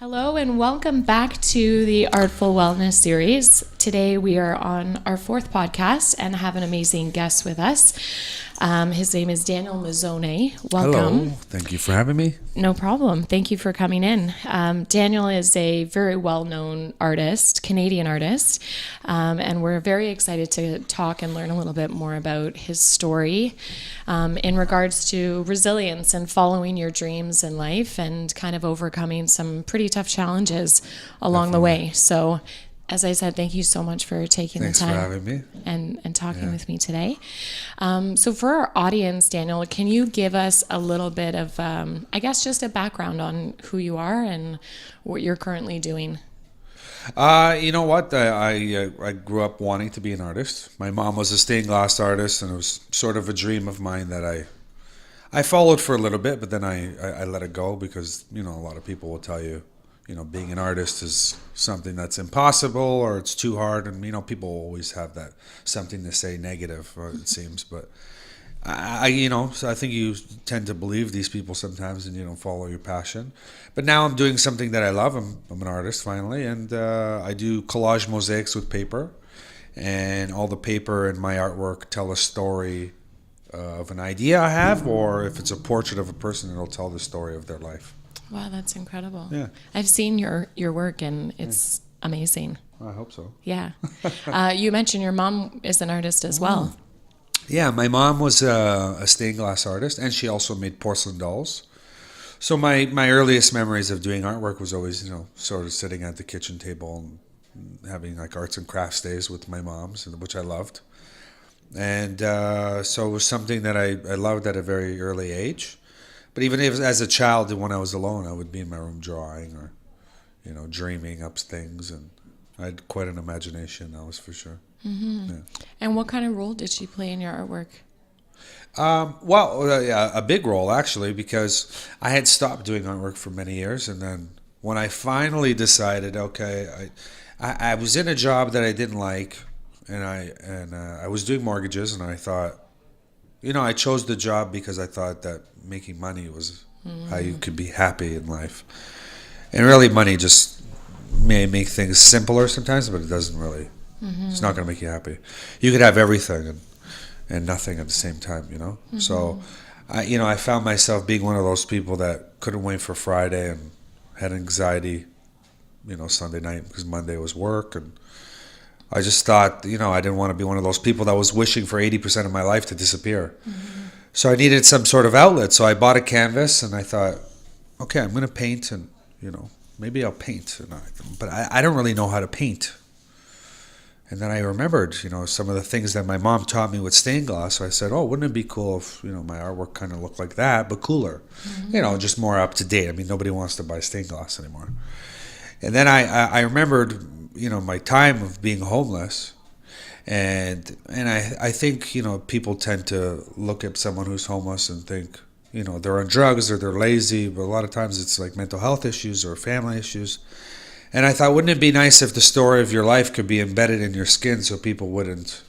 Hello and welcome back to the Artful Wellness series. Today we are on our fourth podcast and have an amazing guest with us. His name is Daniel Mazzone. Welcome. Hello. Thank you for having me. No problem. Thank you for coming in. Daniel is a very well-known artist, Canadian artist, and we're very excited to talk and learn a little bit more about his story in regards to resilience and following your dreams in life and kind of overcoming some pretty tough challenges along the way. So, as I said, thank you so much for taking Thanks the time for having me. and talking with me today. So for our audience, Daniel, can you give us a little bit of, I guess, just a background on who you are and what you're currently doing? You know what? I grew up wanting to be an artist. My mom was a stained glass artist, and it was sort of a dream of mine that I followed for a little bit, but then I let it go because, a lot of people will tell you, being an artist is something that's impossible or it's too hard. And, people always have that something to say negative, it seems. But so I think you tend to believe these people sometimes and you don't follow your passion. But now I'm doing something that I love. I'm an artist finally. And I do collage mosaics with paper. And all the paper in my artwork tell a story of an idea I have, or if it's a portrait of a person, it'll tell the story of their life. Wow, that's incredible. Yeah. I've seen your work and it's amazing. I hope so. Yeah. You mentioned your mom is an artist as well. Yeah, my mom was a stained glass artist, and she also made porcelain dolls. So my earliest memories of doing artwork was always, sort of sitting at the kitchen table and having like arts and crafts days with my moms, which I loved. And so it was something that I loved at a very early age. But even as a child, when I was alone, I would be in my room drawing or, dreaming up things. And I had quite an imagination, that was for sure. Mm-hmm. Yeah. And what kind of role did she play in your artwork? A big role, actually, because I had stopped doing artwork for many years. And then when I finally decided, okay, I was in a job that I didn't like, and I was doing mortgages, and I thought, I chose the job because I thought that making money was how you could be happy in life. And really, money just may make things simpler sometimes, but it doesn't really. Mm-hmm. It's not going to make you happy. You could have everything and nothing at the same time, Mm-hmm. So, I found myself being one of those people that couldn't wait for Friday and had anxiety, Sunday night because Monday was work. And I just thought, I didn't want to be one of those people that was wishing for 80% of my life to disappear. Mm-hmm. So I needed some sort of outlet. So I bought a canvas and I thought, okay, I'm going to paint and, maybe I'll paint. But I don't really know how to paint. And then I remembered, some of the things that my mom taught me with stained glass. So I said, oh, wouldn't it be cool if, my artwork kind of looked like that, but cooler, mm-hmm. Just more up to date. I mean, nobody wants to buy stained glass anymore. And then I remembered, my time of being homeless. And I think, people tend to look at someone who's homeless and think, they're on drugs or they're lazy. But a lot of times it's like mental health issues or family issues. And I thought, wouldn't it be nice if the story of your life could be embedded in your skin so people wouldn't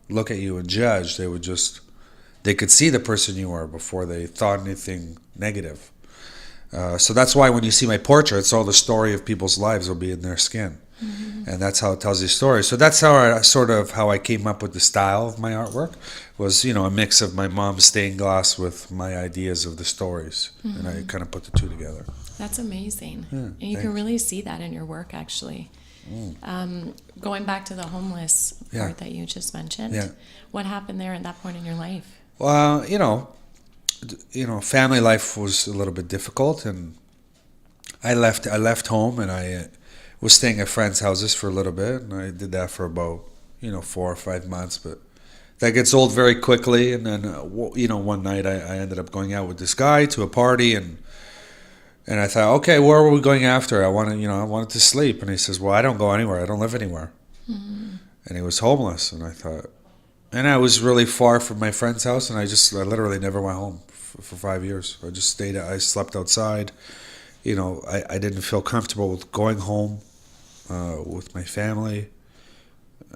look at you and judge. They could see the person you are before they thought anything negative. So that's why when you see my portraits, all the story of people's lives will be in their skin. Mm-hmm. And that's how it tells you stories. So that's how I came up with the style of my artwork was, a mix of my mom's stained glass with my ideas of the stories. Mm-hmm. And I kind of put the two together. That's amazing. Yeah, and you can really see that in your work, actually. Going back to the homeless part that you just mentioned, what happened there at that point in your life? Well, family life was a little bit difficult, and I left home, and I was staying at friends' houses for a little bit, and I did that for about 4 or 5 months, but that gets old very quickly. And then one night I ended up going out with this guy to a party, and I thought, okay, where are we going after? I wanted to sleep, and he says, well, I don't go anywhere, I don't live anywhere. Mm-hmm. And he was homeless, and I thought, and I was really far from my friend's house, and I literally never went home for 5 years. I slept outside. I didn't feel comfortable with going home with my family.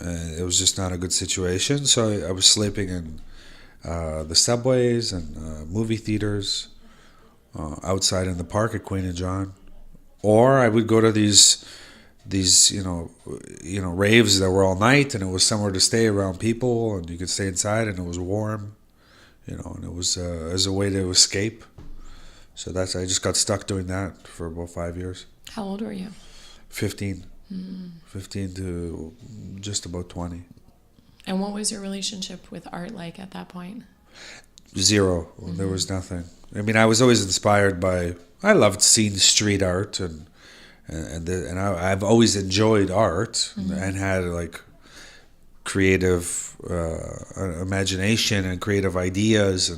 It was just not a good situation. So I was sleeping in the subways and movie theaters, outside in the park at Queen and John. or I would go to these raves that were all night, and it was somewhere to stay around people, and you could stay inside, and it was warm, and it was as a way to escape. So I just got stuck doing that for about 5 years. How old were you? 15. 15 to just about 20. And what was your relationship with art like at that point? Zero. There was nothing. I mean, I was always inspired by. I loved seeing street art, and I've always enjoyed art and had like creative imagination and creative ideas,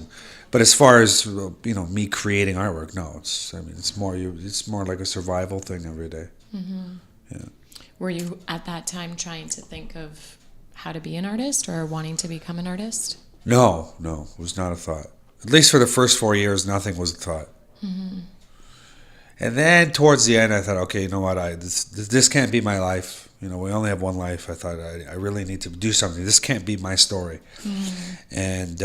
but as far as me creating artwork, no. It's more like a survival thing every day. Yeah. Were you at that time trying to think of how to be an artist or wanting to become an artist? No, it was not a thought. At least for the first 4 years, nothing was a thought. And then towards the end, I thought, okay, you know what? This can't be my life. We only have one life. I thought I really need to do something. This can't be my story. And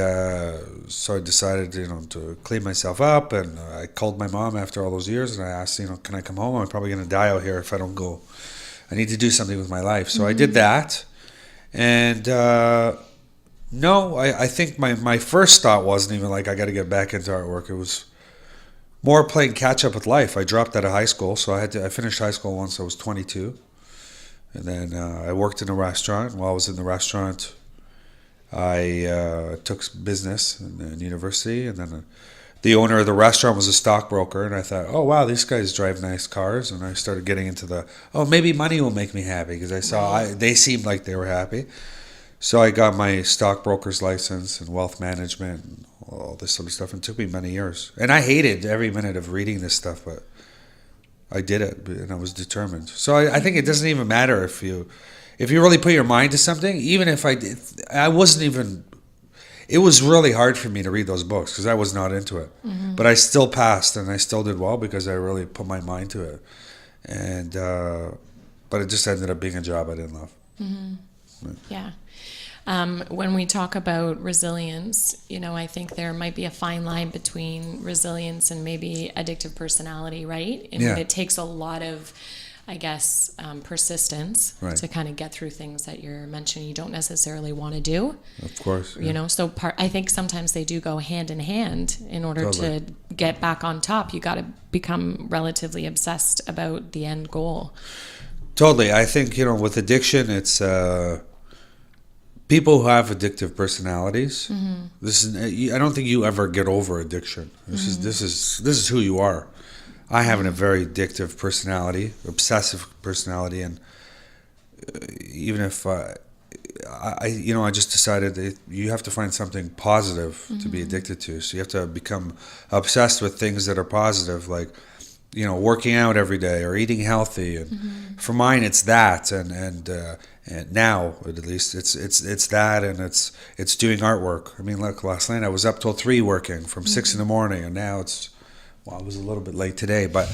so I decided, to clean myself up. And I called my mom after all those years, and I asked, can I come home? I'm probably going to die out here if I don't go. I need to do something with my life. So I did that. And no, I think my first thought wasn't even like I got to get back into artwork. It was more playing catch up with life. I dropped out of high school, so I finished high school once I was 22, and then I worked in a restaurant. While I was in the restaurant, I took business in university, and then the owner of the restaurant was a stockbroker, and I thought, oh wow, these guys drive nice cars, and I started getting into maybe money will make me happy, because I saw they seemed like they were happy. So I got my stockbroker's license and wealth management and all this sort of stuff. And it took me many years. And I hated every minute of reading this stuff, but I did it, and I was determined. So I think it doesn't even matter if you really put your mind to something. Even if I wasn't even. It was really hard for me to read those books because I was not into it. But I still passed, and I still did well because I really put my mind to it. And but it just ended up being a job I didn't love. Yeah. When we talk about resilience, I think there might be a fine line between resilience and maybe addictive personality, right? And it takes a lot of, I guess, persistence to kind of get through things that you're mentioning you don't necessarily want to do. Of course. Yeah. So I think sometimes they do go hand in hand. In order to get back on top, you got to become relatively obsessed about the end goal. Totally. I think, with addiction, it's... people who have addictive personalities. I don't think you ever get over addiction. This is who you are. I have a very addictive personality, obsessive personality, and even if I just decided that you have to find something positive to be addicted to. So you have to become obsessed with things that are positive, like working out every day or eating healthy. And for mine, it's that, and now at least it's that, and it's doing artwork. I mean, look, last night I was up till 3 working from 6 in the morning, and now I was a little bit late today, but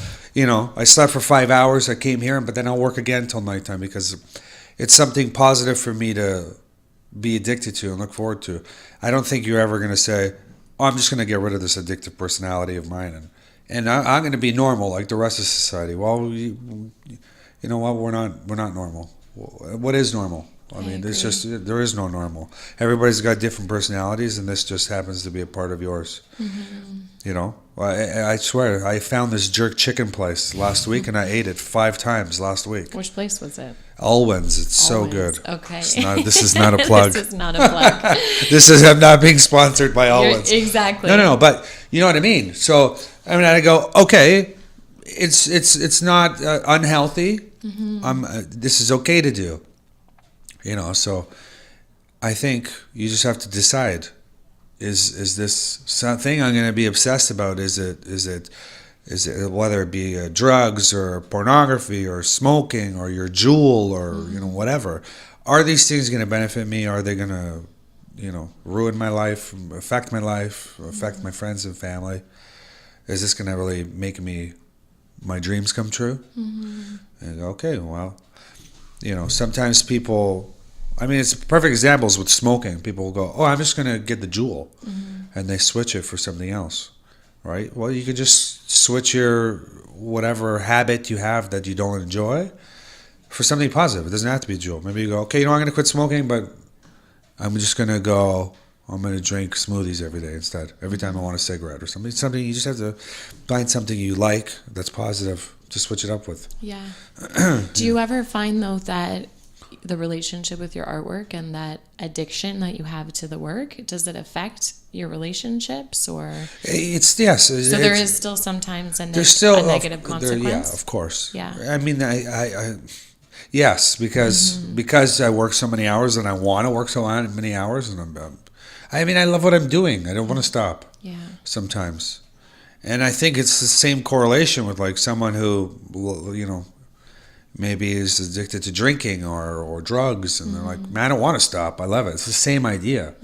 I slept for 5 hours. I came here, but then I'll work again till nighttime because it's something positive for me to be addicted to and look forward to. I don't think you're ever going to say, "Oh, I'm just going to get rid of this addictive personality of mine and I'm going to be normal like the rest of society." Well, you know what? We're not normal. What is normal? I mean, there is no normal. Everybody's got different personalities, and this just happens to be a part of yours. I swear, I found this jerk chicken place last week, and I ate it 5 times last week. Which place was it? Alwyn's. It's so good. Okay. This is not a plug. This is not a plug. I'm not being sponsored by Alwyn's. Exactly. No, but you know what I mean. So I go, okay, it's not unhealthy. This is okay to do. So I think you just have to decide: is this something I'm going to be obsessed about? Is it whether it be drugs or pornography or smoking or your jewel or whatever? Are these things going to benefit me? Are they going to ruin my life, affect my life, affect my friends and family? Is this going to really make my dreams come true? And okay, well, sometimes people, it's perfect examples with smoking. People will go, "Oh, I'm just going to get the jewel," and they switch it for something else. right? Well, you could just switch your whatever habit you have that you don't enjoy for something positive. It doesn't have to be Juul. Maybe you go, okay, I'm going to quit smoking, but I'm just going to go, I'm going to drink smoothies every day instead. Every time I want a cigarette or something. Something you just have to find something you like that's positive to switch it up with. Yeah. Do you ever find, though, that the relationship with your artwork and that addiction that you have to the work, does it affect your relationships, or? It's, yes. So there is still sometimes a negative consequence? Yeah, of course. Yeah. I mean, I yes, because I work so many hours and I want to work so many hours, and I love what I'm doing. I don't want to stop. Yeah. Sometimes, and I think it's the same correlation with like someone who, maybe is addicted to drinking or drugs, and they're like, man, I don't want to stop. I love it. It's the same idea.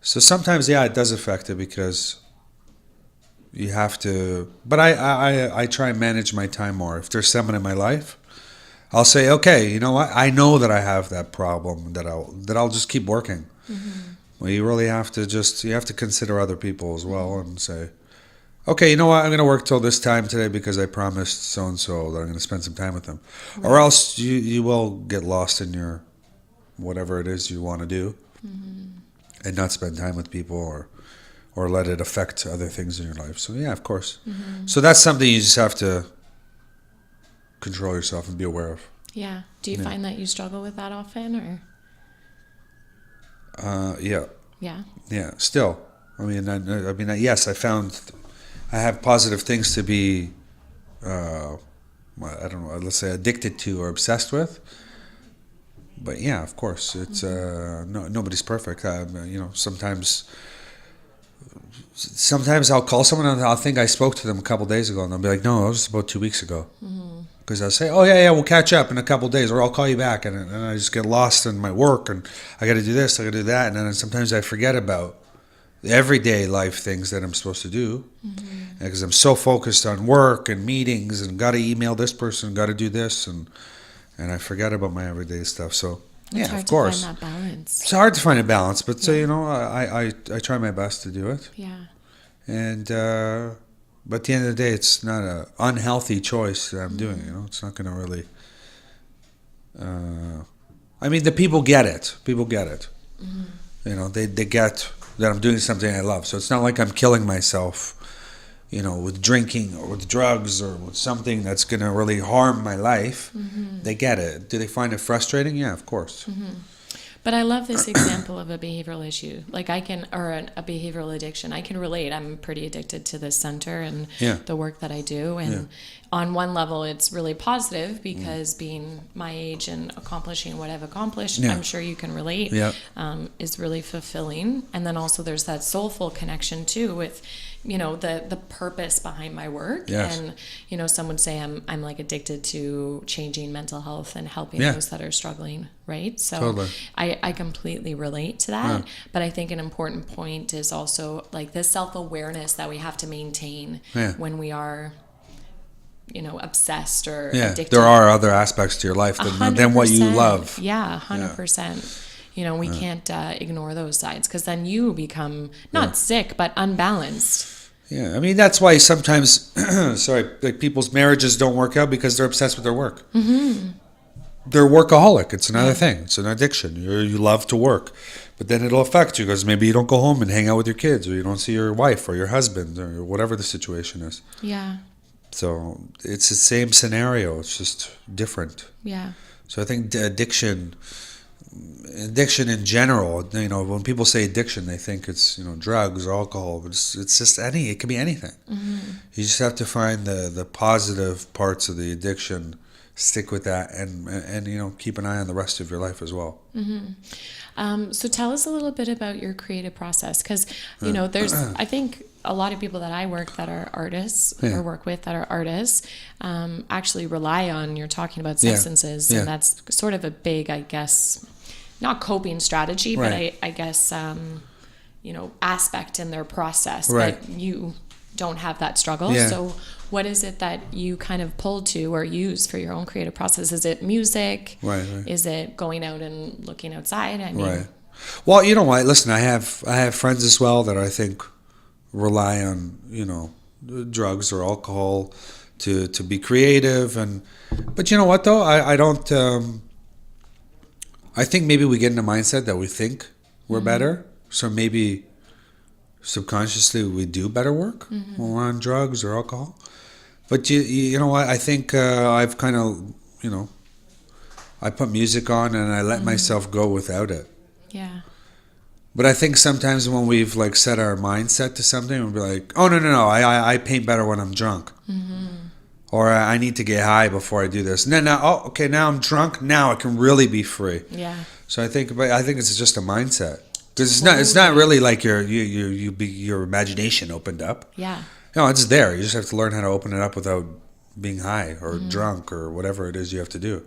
So sometimes, yeah, it does affect it because you have to. But I try and manage my time more. If there's someone in my life, I'll say, okay, you know what? I know that I have that problem that I'll just keep working. Well, you really have to you have to consider other people as well and say, okay, you know what? I'm going to work till this time today because I promised so and so that I'm going to spend some time with them, or else you will get lost in your whatever it is you want to do, and not spend time with people or let it affect other things in your life. So yeah, of course. So that's something you just have to control yourself and be aware of. Yeah. Do you find that you struggle with that often, or? Yeah. Yeah. Yeah. Still, yes, I found I have positive things to be, I don't know, let's say addicted to or obsessed with. But yeah, of course, it's nobody's perfect. Sometimes I'll call someone and I'll think I spoke to them a couple days ago, and they'll be like, no, it was about 2 weeks ago. Because I'll say, oh yeah, we'll catch up in a couple days, or I'll call you back, and I just get lost in my work, and I got to do this, I got to do that, and then sometimes I forget about the everyday life things that I'm supposed to do, because I'm so focused on work and meetings and got to email this person, got to do this, and I forget about my everyday stuff. So yeah, of course, it's hard to find that balance. It's hard to find a balance, but so I try my best to do it. Yeah. And but at the end of the day, it's not an unhealthy choice that I'm doing. It's not going to really. The people get it. People get it. They get that I'm doing something I love. So it's not like I'm killing myself, with drinking or with drugs or with something that's going to really harm my life. They get it. Do they find it frustrating? Yeah, of course. But I love this example of a behavioral issue. Like a behavioral addiction. I can relate. I'm pretty addicted to this center and the work that I do. And on one level, it's really positive because being my age and accomplishing what I've accomplished, I'm sure you can relate, is really fulfilling. And then also there's that soulful connection too with, the purpose behind my work. Yes. And, some would say I'm like addicted to changing mental health and helping those that are struggling, right? So totally. I completely relate to that. But I think an important point is also like this self-awareness that we have to maintain when we are obsessed or addicted. There are other aspects to your life than what you love. Yeah, 100%. We can't ignore those sides because then you become not sick, but unbalanced. Yeah, that's why sometimes, people's marriages don't work out because they're obsessed with their work. They're workaholic. It's another thing. It's an addiction. You love to work. But then it'll affect you because maybe you don't go home and hang out with your kids, or you don't see your wife or your husband or whatever the situation is. Yeah. So it's the same scenario. It's just different. Yeah. So I think addiction in general, when people say addiction, they think it's, drugs or alcohol, but it's just it can be anything. You just have to find the positive parts of the addiction, stick with that, and keep an eye on the rest of your life as well. So tell us a little bit about your creative process, because there's I think a lot of people that I work that are artists or work with that are artists actually rely on, you're talking about substances, and that's sort of a big, I guess, not coping strategy, but I guess aspect in their process. But you don't have that struggle. So what is it that you kind of pull to or use for your own creative process? Is it music? Right. Is it going out and looking outside? Well, you know what? Listen, I have friends as well that I think rely on, drugs or alcohol to be creative. But you know what though? I don't. I think maybe we get in a mindset that we think we're better. So maybe subconsciously we do better work when we're on drugs or alcohol. But you know what? I think I've kind of, I put music on and I let myself go without it. Yeah. But I think sometimes when we've like set our mindset to something, we'll be like, oh, no, I paint better when I'm drunk. Or I need to get high before I do this. And then now I'm drunk. Now I can really be free. Yeah. So I think it's just a mindset. Because it's not really like your imagination opened up. Yeah. No, it's there. You just have to learn how to open it up without being high or drunk or whatever it is you have to do.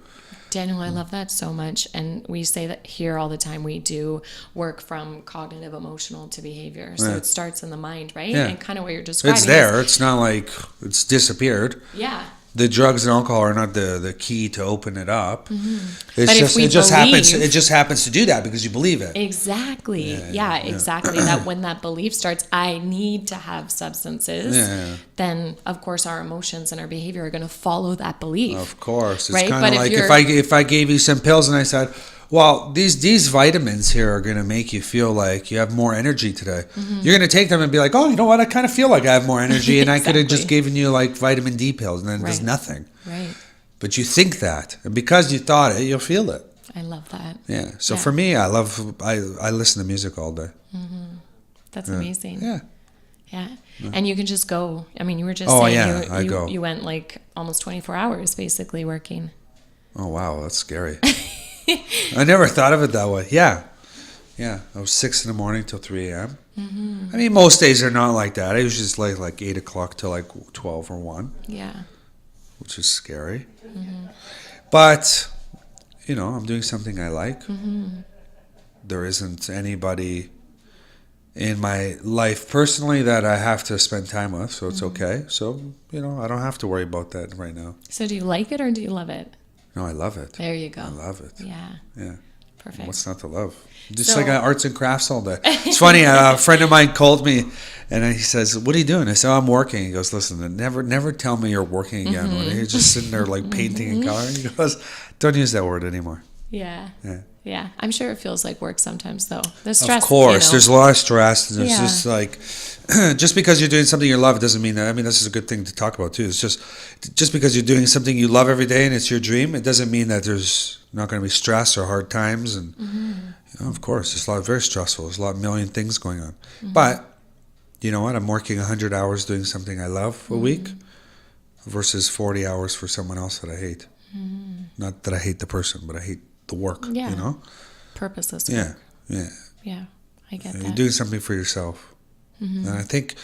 Daniel, I love that so much. And we say that here all the time. We do work from cognitive, emotional to behavior. So it starts in the mind, right? Yeah. And kind of what you're describing. It's there. It's not like it's disappeared. Yeah. The drugs and alcohol are not the key to open it up. It just happens to do that because you believe it. Exactly. Yeah, exactly. That when that belief starts, I need to have substances, then of course our emotions and our behavior are going to follow that belief. Of course. It's right? kind of like if I gave you some pills and I said, well, these vitamins here are going to make you feel like you have more energy today. You're going to take them and be like, oh, you know what? I kind of feel like I have more energy and I could have just given you like vitamin D pills and then it does nothing. Right. But you think that. And because you thought it, you'll feel it. I love that. Yeah. So for me, I listen to music all day. That's amazing. Yeah. Yeah. And you can just go. I mean, you were just saying I go. You went like almost 24 hours basically working. Oh, wow. That's scary. I never thought of it that way. Yeah. I was 6 a.m. till 3 a.m. I mean, most days are not like that. I usually just like 8 o'clock till like 12 or 1. Yeah. Which is scary. But, I'm doing something I like. There isn't anybody in my life personally that I have to spend time with, so it's okay. So, I don't have to worry about that right now. So do you like it or do you love it? No, I love it. There you go. I love it. Yeah. Perfect. What's not to love? Just like arts and crafts all day. It's funny. A friend of mine called me, and he says, "What are you doing?" I said, "I'm working." He goes, "Listen, never tell me you're working again." When you're just sitting there like painting and coloring. He goes, "Don't use that word anymore." Yeah. I'm sure it feels like work sometimes, though. The stress. Of course, there's a lot of stress. And it's just like, just because you're doing something you love doesn't mean that. I mean, this is a good thing to talk about too. It's just because you're doing something you love every day and it's your dream, it doesn't mean that there's not going to be stress or hard times. And of course, it's very stressful. There's a million things going on. But you know what? I'm working 100 hours doing something I love a week versus 40 hours for someone else that I hate. Not that I hate the person, but I hate the work. Purposeless work. Yeah, I get that. You're doing something for yourself. And I think,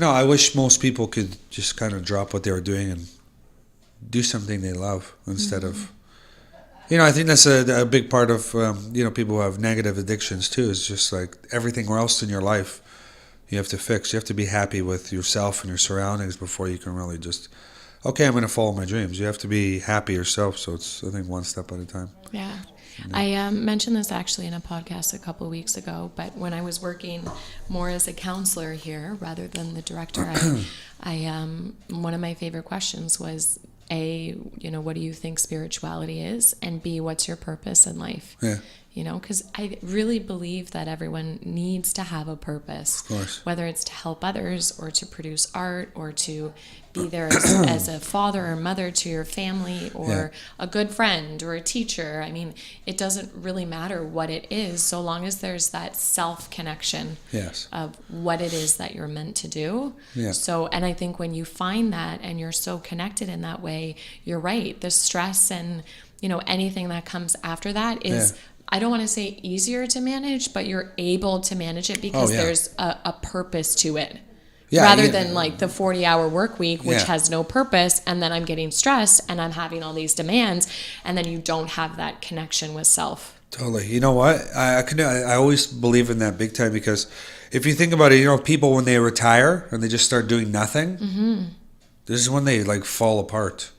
I wish most people could just kind of drop what they were doing and do something they love instead of, I think that's a big part of, people who have negative addictions too, is just like everything else in your life you have to fix. You have to be happy with yourself and your surroundings before you can really just, okay, I'm going to follow my dreams. You have to be happy yourself. So it's, I think, one step at a time. Yeah. I mentioned this actually in a podcast a couple of weeks ago, but when I was working more as a counselor here rather than the director, I one of my favorite questions was, A, what do you think spirituality is? And B, what's your purpose in life? Yeah. Because I really believe that everyone needs to have a purpose, of course. Whether it's to help others or to produce art or to be there as a father or mother to your family or a good friend or a teacher. I mean, it doesn't really matter what it is so long as there's that self-connection of what it is that you're meant to do. Yeah. So, and I think when you find that and you're so connected in that way, you're right. The stress and, anything that comes after that is... I don't want to say easier to manage, but you're able to manage it because there's a purpose to it. Rather than like the 40-hour work week, which has no purpose, and then I'm getting stressed and I'm having all these demands, and then you don't have that connection with self. Totally. You know what? I always believe in that big time because if you think about it, people when they retire and they just start doing nothing, this is when they like fall apart.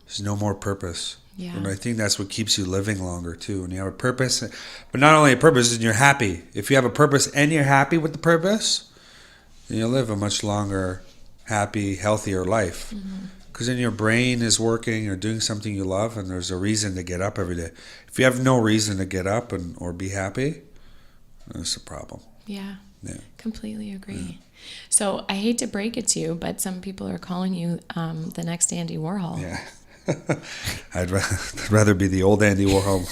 There's no more purpose. Yeah. And I think that's what keeps you living longer too. When you have a purpose, but not only a purpose, and you're happy. If you have a purpose and you're happy with the purpose, you'll live a much longer, happy, healthier life. Because then your brain is working or doing something you love, and there's a reason to get up every day. If you have no reason to get up or be happy, that's a problem. Yeah. Yeah. Completely agree. So I hate to break it to you, but some people are calling you the next Andy Warhol. Yeah. I'd rather be the old Andy Warhol.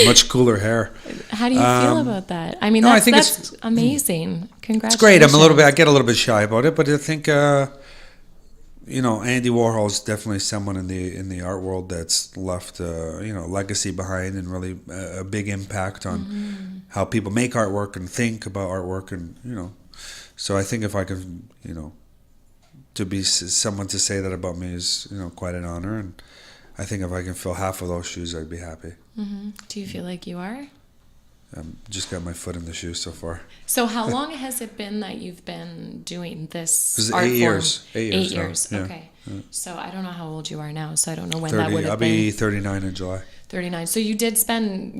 Much cooler hair. How do you feel about that? I mean, no, I that's, think that's amazing. Congratulations. It's great. I get a little bit shy about it, but I think, Andy Warhol is definitely someone in the art world that's left, legacy behind and really a big impact on how people make artwork and think about artwork, and so I think if I can, to be someone to say that about me is, quite an honor, and I think if I can fill half of those shoes, I'd be happy. Do you feel like you are? Just got my foot in the shoe so far. So how long has it been that you've been doing this art 8 years. form? 8 years. 8 years. Yeah. Okay. Yeah. So I don't know how old you are now, so I don't know when 30, that would have I'll been. be 39 in July. 39. So you did spend,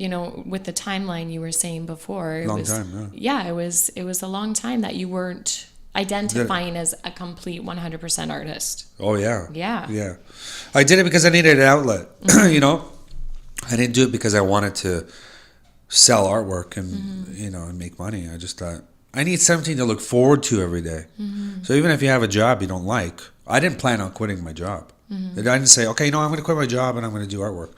with the timeline you were saying before. Long time, yeah. Yeah, it was a long time that you weren't identifying as a complete 100% artist. Oh, yeah. Yeah. Yeah. I did it because I needed an outlet, I didn't do it because I wanted to sell artwork and, and make money. I just thought, I need something to look forward to every day. So even if you have a job you don't like, I didn't plan on quitting my job. I didn't say, okay, I'm going to quit my job and I'm going to do artwork.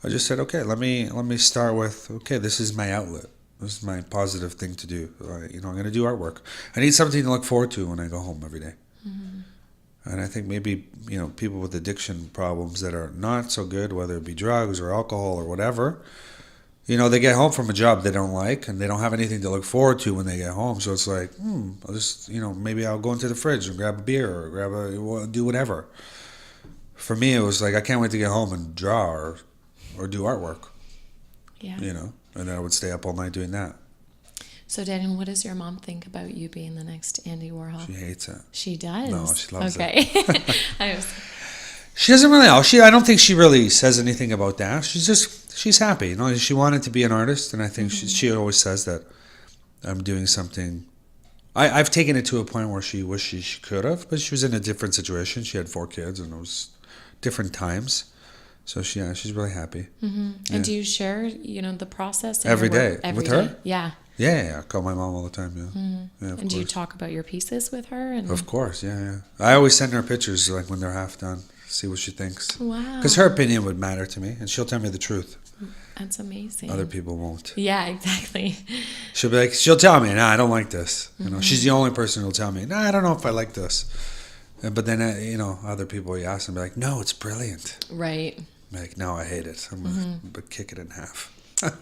I just said, okay, let me start with, okay, this is my outlet. This is my positive thing to do. I'm going to do artwork. I need something to look forward to when I go home every day. And I think maybe, people with addiction problems that are not so good, whether it be drugs or alcohol or whatever, they get home from a job they don't like and they don't have anything to look forward to when they get home. So it's like, I'll just, maybe I'll go into the fridge and grab a beer or do whatever. For me, it was like, I can't wait to get home and draw or do artwork. Yeah. And then I would stay up all night doing that. So, Daniel, what does your mom think about you being the next Andy Warhol? She hates it. She does? No, she loves it. Okay. She doesn't really know. I don't think she really says anything about that. She's happy. She wanted to be an artist, and I think she always says that I'm doing something. I've taken it to a point where she wished she could have, but she was in a different situation. She had 4 kids, and it was different times. So she's really happy. Yeah. And do you share, the process every day with her? Yeah. Yeah, I call my mom all the time. Yeah, and do you talk about your pieces with her? Of course, yeah. I always send her pictures like when they're half done, see what she thinks. Wow. Because her opinion would matter to me, and she'll tell me the truth. That's amazing. Other people won't. Yeah, exactly. She'll tell me, I don't like this. She's the only person who'll tell me, I don't know if I like this. But then, other people you ask them, be like, no, it's brilliant. Right. I'm like, no, I hate it. I'm going to kick it in half.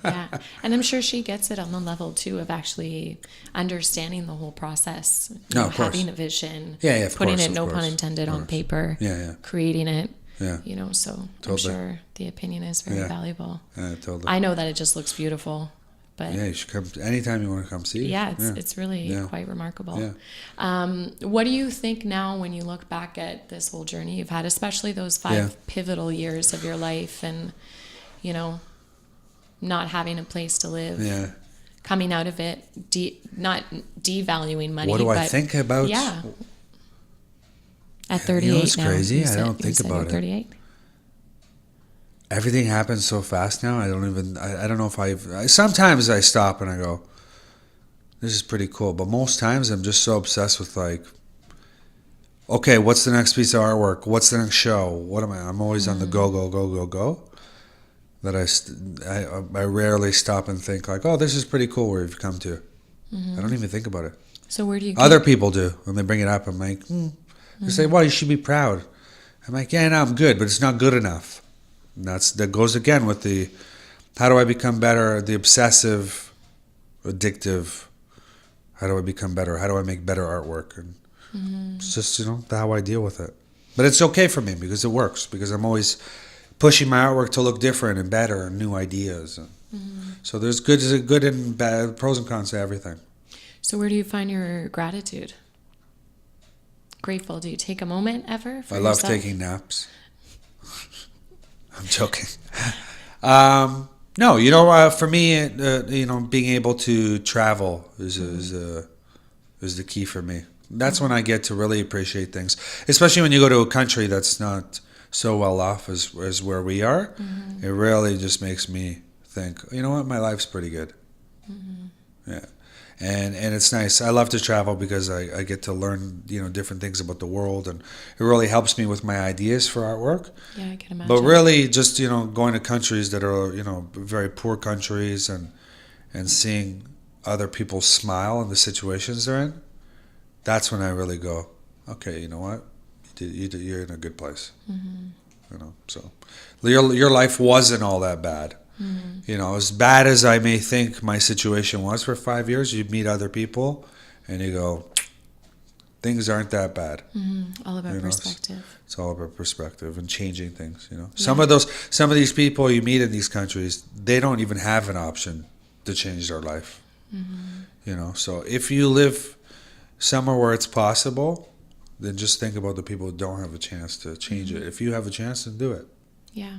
Yeah. And I'm sure she gets it on the level, too, of actually understanding the whole process. Of course. Having a vision. Yeah, of putting course. Putting it, no pun intended, on paper. Yeah. Creating it. Yeah. So Totally. I'm sure the opinion is very valuable. Yeah, totally. I know that it just looks beautiful. But yeah, you should come anytime you want to come see. Yeah, it's really quite remarkable. Yeah. What do you think now when you look back at this whole journey you've had, especially those 5 pivotal years of your life and, not having a place to live? Yeah. Coming out of it, not devaluing money. What do I think about? Yeah. At 38 it's crazy. I don't think about it. 38. Everything happens so fast now. I don't know if sometimes I stop and I go, this is pretty cool. But most times I'm just so obsessed with like, okay, what's the next piece of artwork? What's the next show? What am I? I'm always on the go. That I rarely stop and think like, oh, this is pretty cool where you've come to. I don't even think about it. So where do you Other people do. When they bring it up, I'm like, They say, well, you should be proud. I'm like, yeah, no, I'm good, but it's not good enough. And that goes again with the, how do I become better, the obsessive, addictive, how do I become better? How do I make better artwork? And it's just, how I deal with it. But it's okay for me because it works, because I'm always pushing my artwork to look different and better and new ideas. So there's good and bad, pros and cons to everything. So where do you find your gratitude? Grateful? Do you take a moment ever for yourself? I love taking naps. I'm joking. No, for me, being able to travel is the key for me. That's when I get to really appreciate things, especially when you go to a country that's not so well off as where we are. It really just makes me think, you know what, my life's pretty good. Yeah. And it's nice. I love to travel because I get to learn, different things about the world, and it really helps me with my ideas for artwork. Yeah, I can imagine. But really, just going to countries that are very poor countries, and seeing other people smile in the situations they're in. That's when I really go, okay, you know what, you're in a good place. So your life wasn't all that bad. As bad as I may think my situation was for 5 years, you meet other people and you go, things aren't that bad. All about perspective. It's all about perspective and changing things. Some of these people you meet in these countries, they don't even have an option to change their life. So if you live somewhere where it's possible, then just think about the people who don't have a chance to change it. If you have a chance, then do it. Yeah.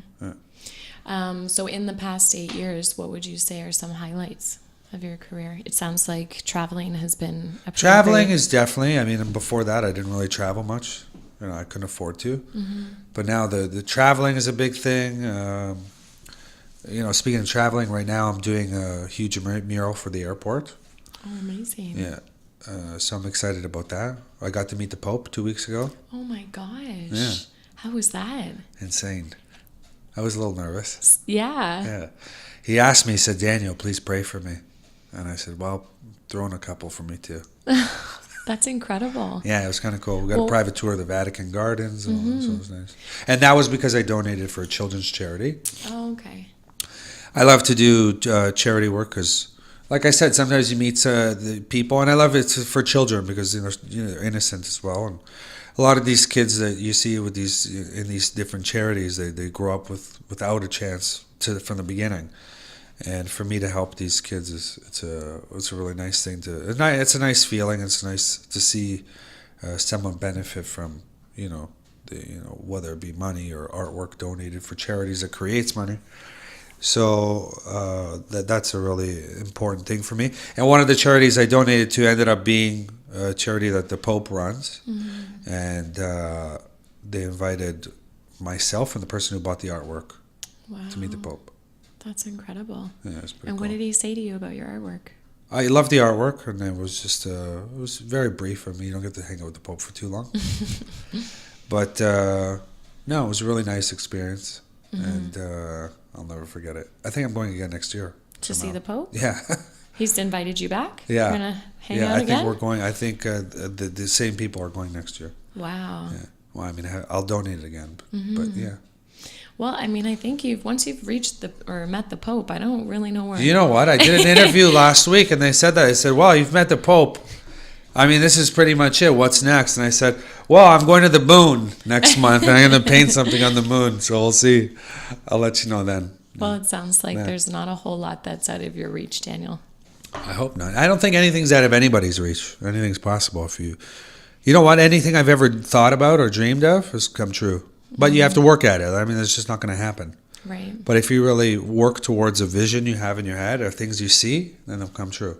So in the past 8 years, what would you say are some highlights of your career? It sounds like traveling has been a Traveling is definitely, before that I didn't really travel much. I couldn't afford to. But now the traveling is a big thing. Speaking of traveling, right now I'm doing a huge mural for the airport. Oh, amazing. Yeah. So I'm excited about that. I got to meet the Pope 2 weeks ago. Oh my gosh. Yeah. How was that? Insane. I was a little nervous. Yeah. Yeah. He asked me, he said, Daniel, please pray for me. And I said, well, throw in a couple for me too. That's incredible. Yeah, it was kind of cool. We got a private tour of the Vatican Gardens. So it was nice. And that was because I donated for a children's charity. Oh, okay. I love to do charity work because, like I said, sometimes you meet the people, and I love it for children because they're innocent as well. And a lot of these kids that you see with in these different charities, they grow up without a chance from the beginning. And for me to help these kids it's a really nice thing it's a nice feeling. It's nice to see someone benefit from whether it be money or artwork donated for charities that creates money. So that's a really important thing for me. And one of the charities I donated to ended up being a charity that the Pope runs. And they invited myself and the person who bought the artwork to meet the Pope. That's incredible. Yeah, it's pretty And cool. what did he say to you about your artwork? I love the artwork, and it was just it was very brief. You don't get to hang out with the Pope for too long. But no, it was a really nice experience, and I'll never forget it. I think I'm going again next year. To see the Pope? Yeah. He's invited you back? Yeah. You're going to hang out I again? think we're going. I think the same people are going next year. Wow. Yeah. Well, I'll donate it again, but yeah. Well, I think once you've reached or met the Pope, I don't really know where. You know what? I did an interview last week, and they said that. I said, "Well, you've met the Pope. This is pretty much it. What's next?" And I said, "Well, I'm going to the moon next month, and I'm going to paint something on the moon. So we'll see. I'll let you know then." Well, it sounds like there's not a whole lot that's out of your reach, Daniel. I hope not. I don't think anything's out of anybody's reach. Anything's possible if you. You know what? Anything I've ever thought about or dreamed of has come true. But you have to work at it. It's just not going to happen. Right. But if you really work towards a vision you have in your head or things you see, then they'll come true.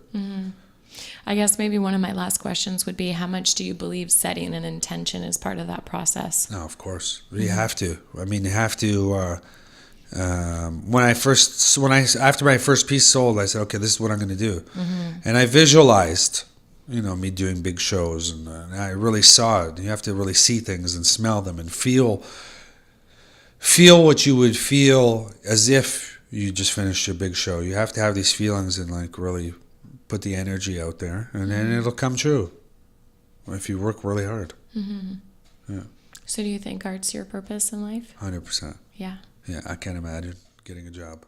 I guess maybe one of my last questions would be, how much do you believe setting an intention is part of that process? No, of course. You have to. You have to. After my first piece sold, I said, okay, this is what I'm going to do. And I visualized, me doing big shows, and I really saw it. You have to really see things and smell them and feel what you would feel as if you just finished your big show. You have to have these feelings and really put the energy out there, and then it'll come true if you work really hard. Yeah. So do you think art's your purpose in life? 100%. Yeah. Yeah, I can't imagine getting a job.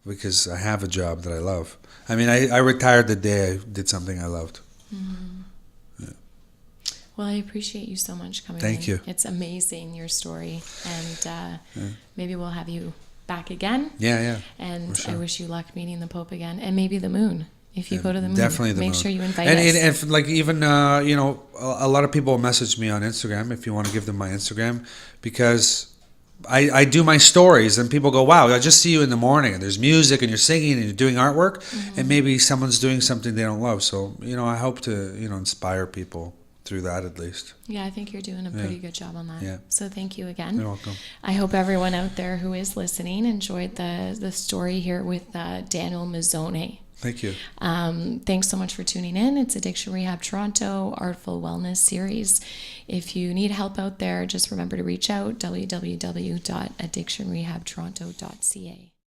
Because I have a job that I love. I retired the day I did something I loved. Yeah. Well, I appreciate you so much coming in. Thank you. It's amazing, your story. And maybe we'll have you back again. Yeah. And sure. I wish you luck meeting the Pope again. And maybe the moon. If you go to the moon, definitely the make moon. sure you invite us. And even, a lot of people message me on Instagram if you want to give them my Instagram, because I do my stories and people go, wow, I just see you in the morning and there's music and you're singing and you're doing artwork, and maybe someone's doing something they don't love. So, I hope to, inspire people through that at least. Yeah, I think you're doing a pretty good job on that. Yeah. So thank you again. You're welcome. I hope everyone out there who is listening enjoyed the story here with Daniel Mazzone. Thank you. Thanks so much for tuning in. It's Addiction Rehab Toronto Artful Wellness Series. If you need help out there, just remember to reach out, www.addictionrehabtoronto.ca.